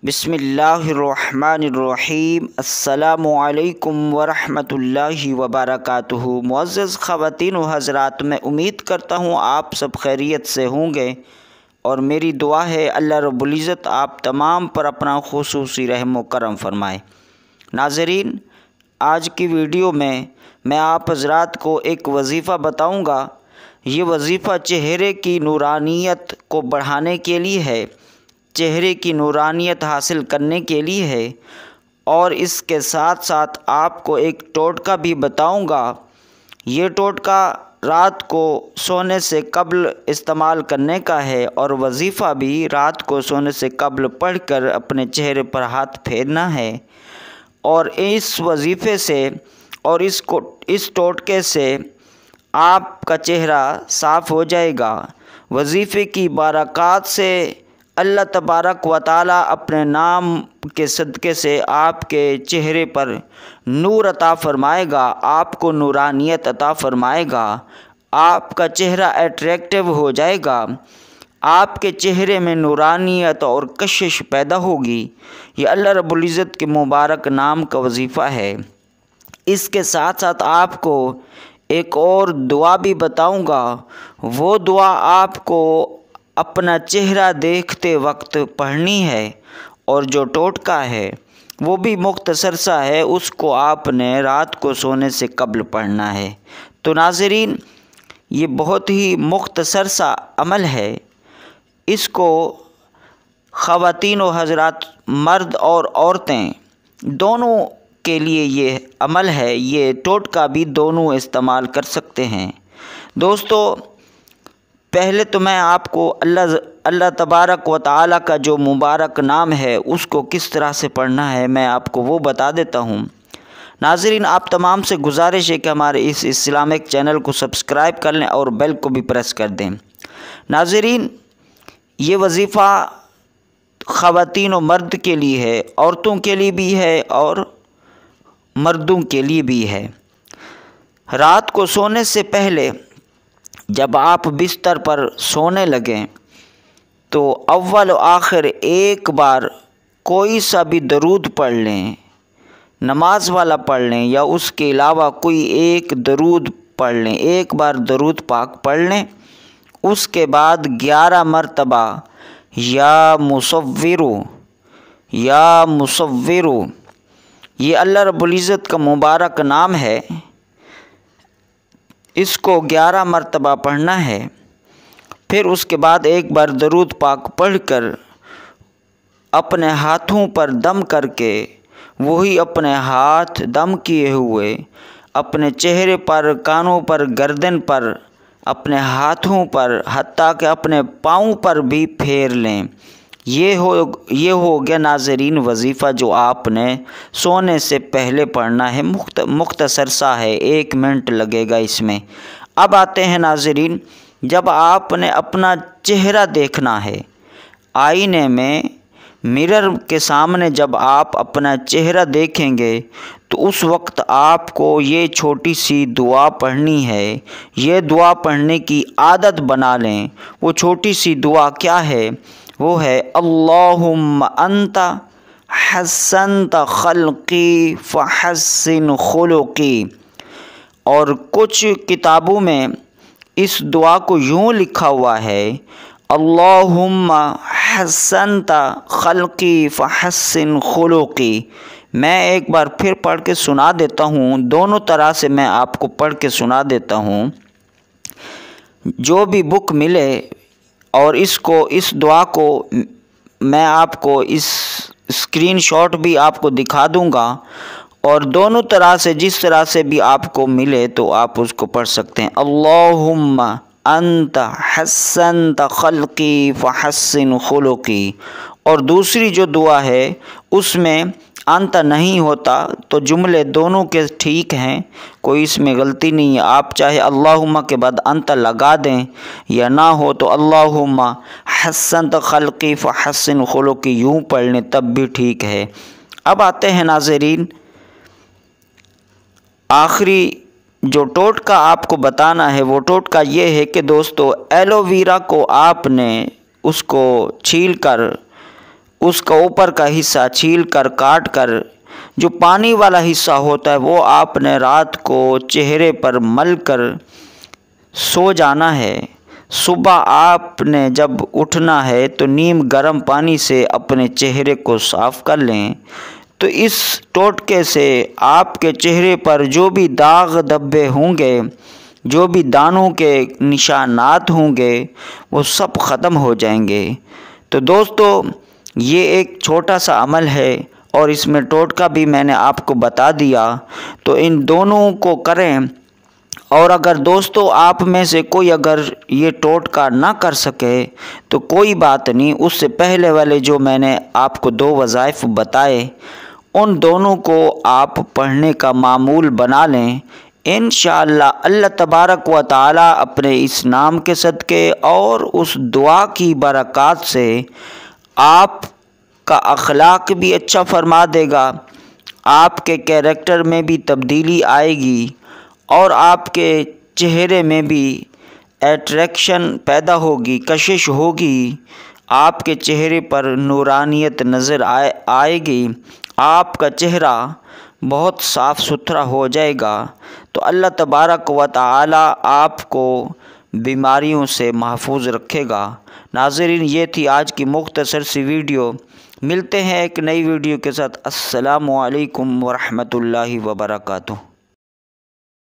بسم اللہ الرحمن الرحیم۔ السلام علیکم ورحمۃ اللہ وبرکاتہ۔ معزز خواتین و حضرات، میں امید کرتا ہوں آپ سب خیریت سے ہوں گے اور میری دعا ہے اللہ رب العزت آپ تمام پر اپنا خصوصی رحم و کرم فرمائے۔ ناظرین، آج کی ویڈیو میں آپ حضرات کو ایک وظیفہ بتاؤں گا۔ یہ وظیفہ چہرے کی نورانیت کو بڑھانے کے لیے ہے، چہرے کی نورانیت حاصل کرنے کے لیے ہے، اور اس کے ساتھ ساتھ آپ کو ایک ٹوٹکا بھی بتاؤں گا۔ یہ ٹوٹکا رات کو سونے سے قبل استعمال کرنے کا ہے، اور وظیفہ بھی رات کو سونے سے قبل پڑھ کر اپنے چہرے پر ہاتھ پھیرنا ہے، اور اس وظیفے سے اور اس ٹوٹکے سے آپ کا چہرہ صاف ہو جائے گا۔ وظیفے کی برکات سے اللہ تبارک و تعالیٰ اپنے نام کے صدقے سے آپ کے چہرے پر نور عطا فرمائے گا، آپ کو نورانیت عطا فرمائے گا، آپ کا چہرہ اٹریکٹیو ہو جائے گا، آپ کے چہرے میں نورانیت اور کشش پیدا ہوگی۔ یہ اللہ رب العزت کے مبارک نام کا وظیفہ ہے۔ اس کے ساتھ ساتھ آپ کو ایک اور دعا بھی بتاؤں گا۔ وہ دعا آپ کو اپنا چہرہ دیکھتے وقت پڑھنی ہے، اور جو ٹوٹکا ہے وہ بھی مختصر سا ہے، اس کو آپ نے رات کو سونے سے قبل پڑھنا ہے۔ تو ناظرین، یہ بہت ہی مختصر سا عمل ہے۔ اس کو خواتین و حضرات، مرد اور عورتیں دونوں کے لیے یہ عمل ہے، یہ ٹوٹکا بھی دونوں استعمال کر سکتے ہیں۔ دوستو، پہلے تو میں آپ کو اللہ تبارک و تعالیٰ کا جو مبارک نام ہے اس کو کس طرح سے پڑھنا ہے میں آپ کو وہ بتا دیتا ہوں۔ ناظرین، آپ تمام سے گزارش ہے کہ ہمارے اس اسلامک چینل کو سبسکرائب کر لیں اور بیل کو بھی پریس کر دیں۔ ناظرین، یہ وظیفہ خواتین و مرد کے لیے ہے، عورتوں کے لیے بھی ہے اور مردوں کے لیے بھی ہے۔ رات کو سونے سے پہلے جب آپ بستر پر سونے لگیں تو اول و آخر ایک بار کوئی سا بھی درود پڑھ لیں، نماز والا پڑھ لیں یا اس کے علاوہ کوئی ایک درود پڑھ لیں، ایک بار درود پاک پڑھ لیں۔ اس کے بعد 11 مرتبہ یا مصورو یا مصورو، یہ اللہ رب العزت کا مبارک نام ہے، اس کو 11 مرتبہ پڑھنا ہے۔ پھر اس کے بعد ایک بار درود پاک پڑھ کر اپنے ہاتھوں پر دم کر کے، وہی اپنے ہاتھ دم کیے ہوئے اپنے چہرے پر، کانوں پر، گردن پر، اپنے ہاتھوں پر، حتیٰ کہ اپنے پاؤں پر بھی پھیر لیں۔ یہ ہو گیا ناظرین وظیفہ جو آپ نے سونے سے پہلے پڑھنا ہے۔ مختصر سا ہے، 1 منٹ لگے گا اس میں۔ اب آتے ہیں ناظرین، جب آپ نے اپنا چہرہ دیکھنا ہے، آئینے میں، مرر کے سامنے جب آپ اپنا چہرہ دیکھیں گے تو اس وقت آپ کو یہ چھوٹی سی دعا پڑھنی ہے۔ یہ دعا پڑھنے کی عادت بنا لیں۔ وہ چھوٹی سی دعا کیا ہے؟ وہ ہے اللہم انت حسنت خلقی فحسن خلقی۔ اور کچھ کتابوں میں اس دعا کو یوں لکھا ہوا ہے، اللہم حسنت خلقی فحسن خلقی۔ میں ایک بار پھر پڑھ کے سنا دیتا ہوں، دونوں طرح سے میں آپ کو پڑھ کے سنا دیتا ہوں۔ جو بھی بک ملے، اور اس دعا کو میں آپ کو اس اسکرین شاٹ بھی آپ کو دکھا دوں گا، اور دونوں طرح سے جس طرح سے بھی آپ کو ملے تو آپ اس کو پڑھ سکتے ہیں۔ اللہم انت حسنت خلقی فحسن خلقی۔ اور دوسری جو دعا ہے اس میں انت نہیں ہوتا، تو جملے دونوں کے ٹھیک ہیں، کوئی اس میں غلطی نہیں ہے۔ آپ چاہے اللہم کے بعد انت لگا دیں یا نہ ہو تو اللہم حسنت خلقی فحسن خلقی یوں پڑھ لیں، تب بھی ٹھیک ہے۔ اب آتے ہیں ناظرین، آخری جو ٹوٹکا آپ کو بتانا ہے وہ ٹوٹکا یہ ہے کہ دوستو، ایلو ویرا کو آپ نے اس کو چھیل کر اس کا اوپر کا حصہ چھیل کر کاٹ کر جو پانی والا حصہ ہوتا ہے وہ آپ نے رات کو چہرے پر مل کر سو جانا ہے۔ صبح آپ نے جب اٹھنا ہے تو نیم گرم پانی سے اپنے چہرے کو صاف کر لیں۔ تو اس ٹوٹکے سے آپ کے چہرے پر جو بھی داغ دھبے ہوں گے، جو بھی دانوں کے نشانات ہوں گے، وہ سب ختم ہو جائیں گے۔ تو دوستو، یہ ایک چھوٹا سا عمل ہے اور اس میں ٹوٹکا بھی میں نے آپ کو بتا دیا، تو ان دونوں کو کریں۔ اور اگر دوستو آپ میں سے کوئی اگر یہ ٹوٹکا نہ کر سکے تو کوئی بات نہیں، اس سے پہلے والے جو میں نے آپ کو 2 وظائف بتائے ان دونوں کو آپ پڑھنے کا معمول بنا لیں۔ انشاءاللہ اللہ تبارک و تعالی اپنے اس نام کے صدقے اور اس دعا کی برکات سے آپ کا اخلاق بھی اچھا فرما دے گا، آپ کے کیریکٹر میں بھی تبدیلی آئے گی اور آپ کے چہرے میں بھی ایٹریکشن پیدا ہوگی، کشش ہوگی، آپ کے چہرے پر نورانیت نظر آئے گی، آپ کا چہرہ بہت صاف ستھرا ہو جائے گا۔ تو اللہ تبارک و تعالی آپ کو بیماریوں سے محفوظ رکھے گا۔ ناظرین، یہ تھی آج کی مختصر سی ویڈیو۔ ملتے ہیں ایک نئی ویڈیو کے ساتھ۔ السلام علیکم ورحمۃ اللہ وبرکاتہ۔